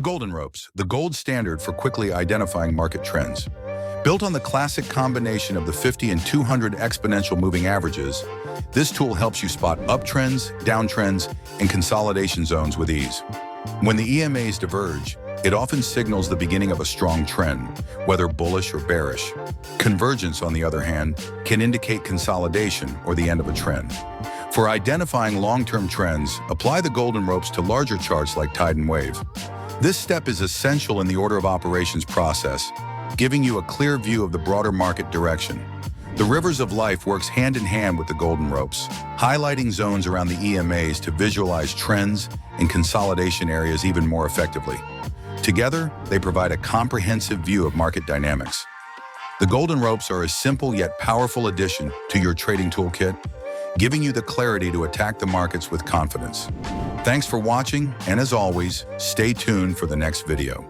golden ropes, the gold standard for quickly identifying market trends. Built on the classic combination of the 50 and 200 exponential moving averages, this tool helps you spot uptrends, downtrends, and consolidation zones with ease. When the EMAs diverge, it often signals the beginning of a strong trend, whether bullish or bearish. Convergence, on the other hand, can indicate consolidation or the end of a trend. For identifying long-term trends, apply the golden ropes to larger charts like tide and wave. This step is essential in the order of operations process, giving you a clear view of the broader market direction. The rivers of life works hand in hand with the golden ropes, highlighting zones around the EMAs to visualize trends and consolidation areas even more effectively. Together, they provide a comprehensive view of market dynamics. The golden ropes are a simple yet powerful addition to your trading toolkit, giving you the clarity to attack the markets with confidence. Thanks for watching, and as always, stay tuned for the next video.